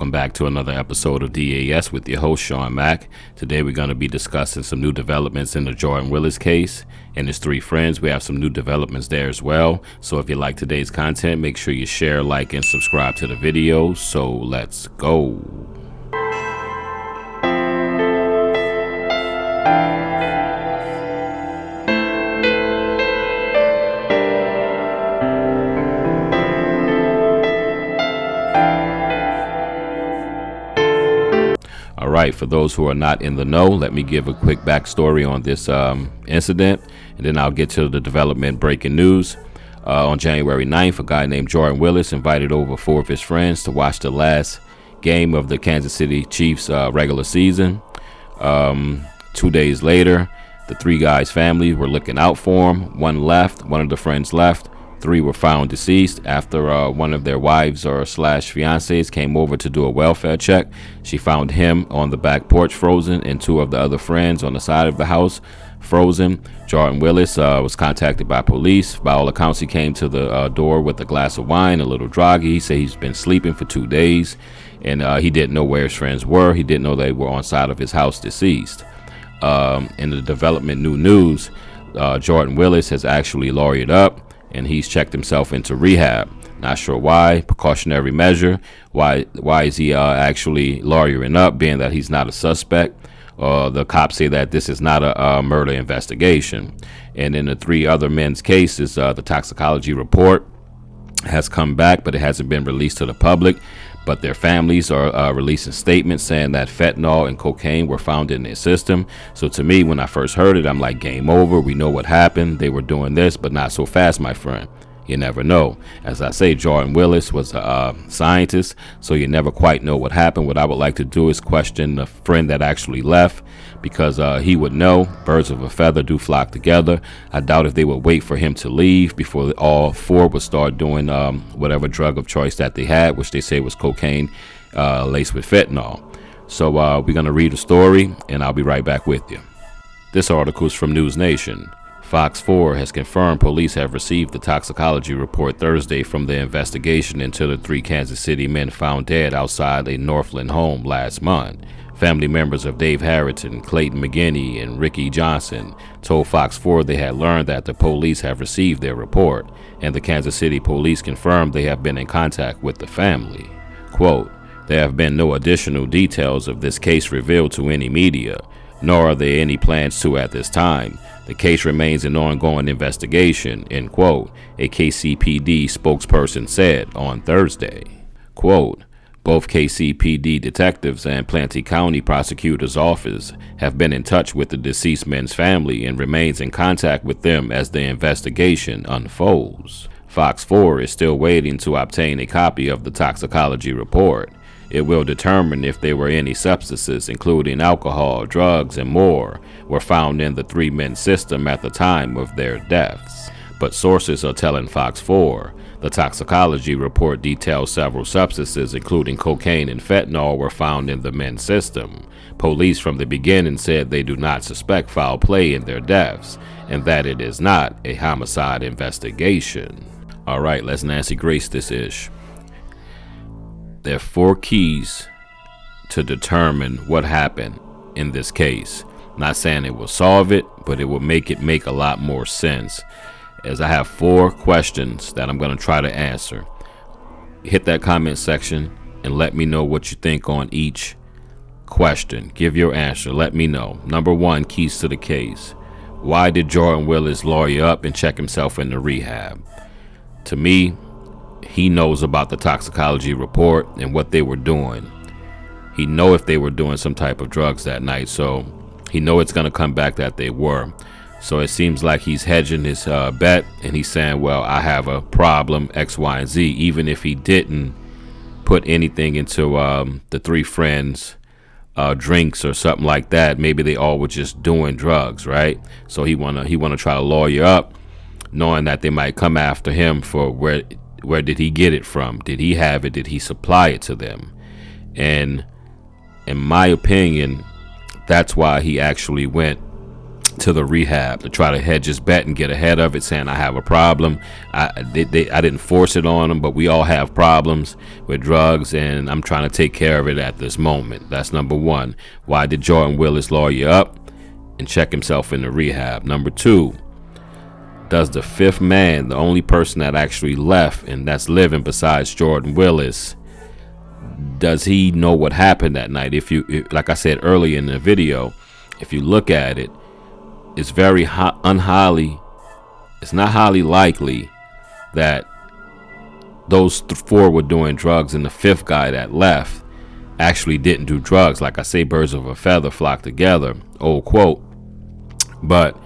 Welcome back to another episode of DAS with your host, Sean Mack. Today we're going to be discussing some new developments in the Jordan Willis case and his three friends. We have some new developments there as well. So if you like today's content, make sure you share, like, and subscribe to the video. So let's go. All right, for those who are not in the know, let me give a quick backstory on this incident, and then I'll get to the development breaking news. On January 9th, a guy named Jordan Willis invited over 4 of his friends to watch the last game of the Kansas City Chiefs regular season. 2 days later, the 3 guys' families were looking out for him. One of the friends left. 3 were found deceased after one of their wives or slash fiancés came over to do a welfare check. She found him on the back porch frozen and 2 of the other friends on the side of the house frozen. Jordan Willis was contacted by police. By all accounts, he came to the door with a glass of wine, a little groggy. He said he's been sleeping for 2 days, and he didn't know where his friends were. He didn't know they were on side of his house deceased. In the development new news, Jordan Willis has actually lawyered up, and he's checked himself into rehab. Not sure why. Precautionary measure. Why is he actually lawyering up, being that he's not a suspect? The cops say that this is not a murder investigation. And in the 3 other men's cases, the toxicology report has come back, but it hasn't been released to the public. But their families are releasing statements saying that fentanyl and cocaine were found in their system. So to me, when I first heard it, I'm like, game over. We know what happened. They were doing this, but not so fast, my friend. You never know. As I say, Jordan Willis was a scientist, so you never quite know what happened. What I would like to do is question the friend that actually left, because he would know. Birds of a feather do flock together. I doubt if they would wait for him to leave before all 4 would start doing whatever drug of choice that they had, which they say was cocaine laced with fentanyl. So we're going to read a story, and I'll be right back with you. This article is from News Nation. Fox 4 has confirmed police have received the toxicology report Thursday from the investigation into the 3 Kansas City men found dead outside a Northland home last month. Family members of Dave Harrington, Clayton McGinney, and Ricky Johnson told Fox 4 they had learned that the police have received their report, and the Kansas City police confirmed they have been in contact with the family. Quote, "There have been no additional details of this case revealed to any media, nor are there any plans to at this time. The case remains an ongoing investigation," end quote, a KCPD spokesperson said on Thursday. Quote, "Both KCPD detectives and Planty County Prosecutor's Office have been in touch with the deceased men's family and remains in contact with them as the investigation unfolds." Fox 4 is still waiting to obtain a copy of the toxicology report. It will determine if there were any substances, including alcohol, drugs, and more, were found in the 3 men's system at the time of their deaths. But sources are telling Fox 4 the toxicology report details several substances, including cocaine and fentanyl, were found in the men's system. Police from the beginning said they do not suspect foul play in their deaths, and that it is not a homicide investigation. All right, let's Nancy Grace this ish. There are 4 keys to determine what happened in this case. Not saying it will solve it, but it will make it make a lot more sense. As I have 4 questions that I'm going to try to answer. Hit that comment section and let me know what you think on each question. Give your answer. Let me know. Number 1, keys to the case. Why did Jordan Willis lawyer up and check himself into rehab? To me, he knows about the toxicology report and what they were doing. He know if they were doing some type of drugs that night, so he know it's going to come back that they were. So it seems like he's hedging his bet, and he's saying, well, I have a problem, X, Y, and Z. Even if he didn't put anything into the 3 friends' drinks or something like that, maybe they all were just doing drugs, right? So he wanna try to lawyer up, knowing that they might come after him for where did he get it from? Did he have it? Did he supply it to them? And in my opinion, that's why he actually went to the rehab to try to hedge his bet and get ahead of it, saying I have a problem. I didn't force it on him, but we all have problems with drugs, and I'm trying to take care of it at this moment. That's number one. Why did Jordan Willis lawyer up and check himself into rehab? Number two, does the fifth man, the only person that actually left and that's living besides Jordan Willis, does he know what happened that night? Like I said earlier in the video, if you look at it, it's very it's not highly likely that those four were doing drugs and the fifth guy that left actually didn't do drugs. Like I say, birds of a feather flock together, old quote. But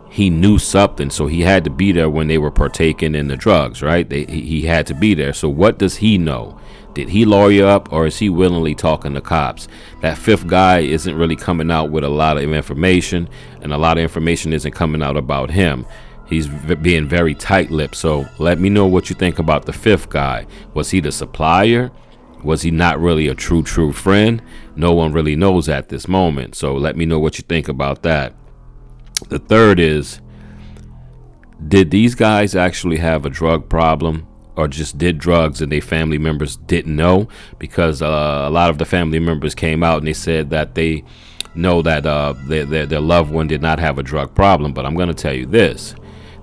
he knew something, so he had to be there when they were partaking in the drugs, right? He had to be there. So what does he know? Did he lawyer up, or is he willingly talking to cops? That fifth guy isn't really coming out with a lot of information, and a lot of information isn't coming out about him. He's being very tight-lipped. So let me know what you think about the fifth guy. Was he the supplier? Was he not really a true friend? No one really knows at this moment. So let me know what you think about that. The third is, did these guys actually have a drug problem, or just did drugs and their family members didn't know? Because a lot of the family members came out and they said that they know that their loved one did not have a drug problem. But I'm going to tell you this.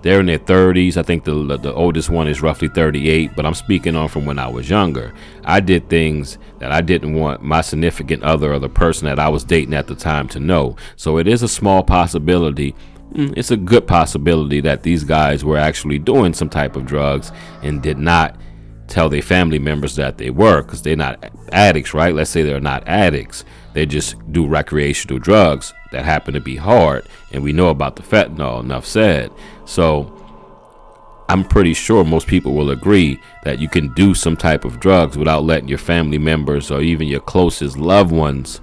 They're in their 30s. I think the oldest one is roughly 38, but I'm speaking on from when I was younger. I did things that I didn't want my significant other or the person that I was dating at the time to know. So it is a small possibility. It's a good possibility that these guys were actually doing some type of drugs and did not tell their family members that they were, because they're not addicts, right? Let's say they're not addicts. They just do recreational drugs that happen to be hard, and we know about the fentanyl, enough said. So I'm pretty sure most people will agree that you can do some type of drugs without letting your family members or even your closest loved ones,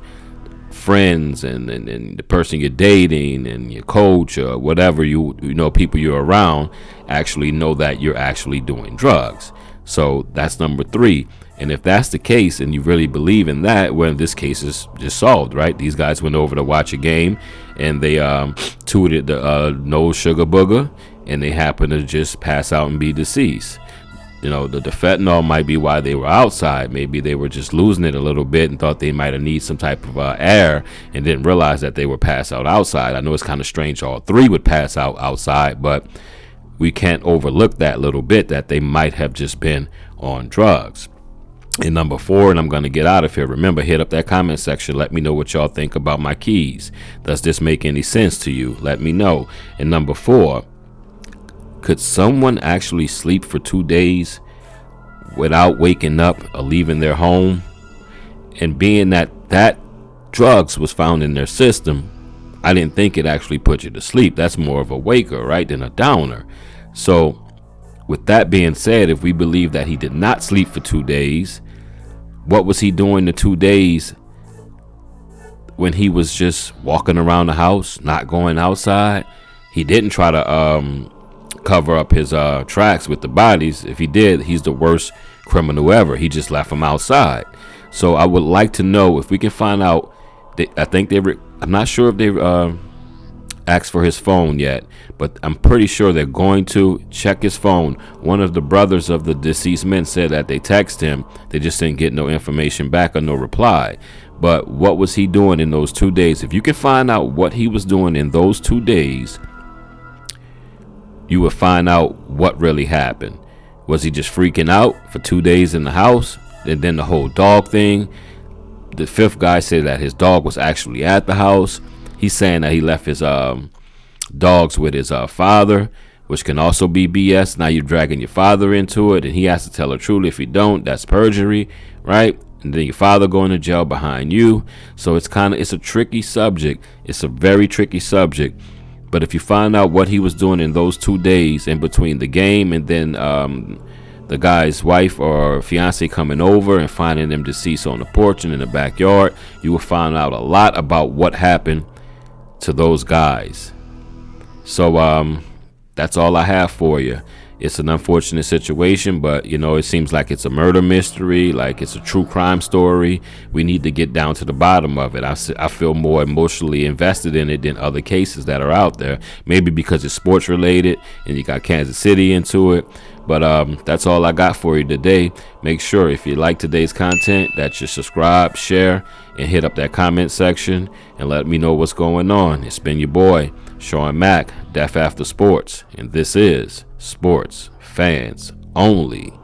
friends, and the person you're dating and your coach or whatever you know, people you're around, actually know that you're actually doing drugs. So that's number three. And if that's the case and you really believe in that, well, this case is just solved, right? These guys went over to watch a game and they tooted the no sugar booger, and they happened to just pass out and be deceased. You know, the fentanyl might be why they were outside. Maybe they were just losing it a little bit and thought they might have need some type of air and didn't realize that they were passed out outside. I know it's kind of strange all three would pass out outside, but we can't overlook that little bit that they might have just been on drugs. And number four, and I'm going to get out of here. Remember, hit up that comment section. Let me know what y'all think about my keys. Does this make any sense to you? Let me know. And number four, could someone actually sleep for 2 days without waking up or leaving their home? And being that drugs was found in their system, I didn't think it actually put you to sleep. That's more of a waker, right, than a downer. So with that being said, if we believe that he did not sleep for 2 days, what was he doing the 2 days when he was just walking around the house, not going outside? He didn't try to cover up his tracks with the bodies. If he did, he's the worst criminal ever. He just left them outside. So I would like to know if we can find out. I'm not sure if they asked for his phone yet, but I'm pretty sure they're going to check his phone. One of the brothers of the deceased men said that they text him. They just didn't get no information back or no reply. But what was he doing in those 2 days? If you can find out what he was doing in those 2 days, you will find out what really happened. Was he just freaking out for 2 days in the house? And then the whole dog thing. The fifth guy said that his dog was actually at the house. He's saying that he left his dogs with his father, which can also be BS. Now you're dragging your father into it, and he has to tell the truth. If you don't, that's perjury, right? And then your father going to jail behind you. So it's a tricky subject. It's a very tricky subject. But if you find out what he was doing in those 2 days in between the game and then the guy's wife or fiance coming over and finding them deceased on the porch and in the backyard, you will find out a lot about what happened to those guys. So that's all I have for you. It's an unfortunate situation, but it seems like it's a murder mystery, like it's a true crime story. We need to get down to the bottom of it. I feel more emotionally invested in it than other cases that are out there. Maybe because it's sports related and you got Kansas City into it. But that's all I got for you today. Make sure if you like today's content that you subscribe, share, and hit up that comment section and let me know what's going on. It's been your boy, Sean Mack, Def After Sports, and this is Sports Fans Only.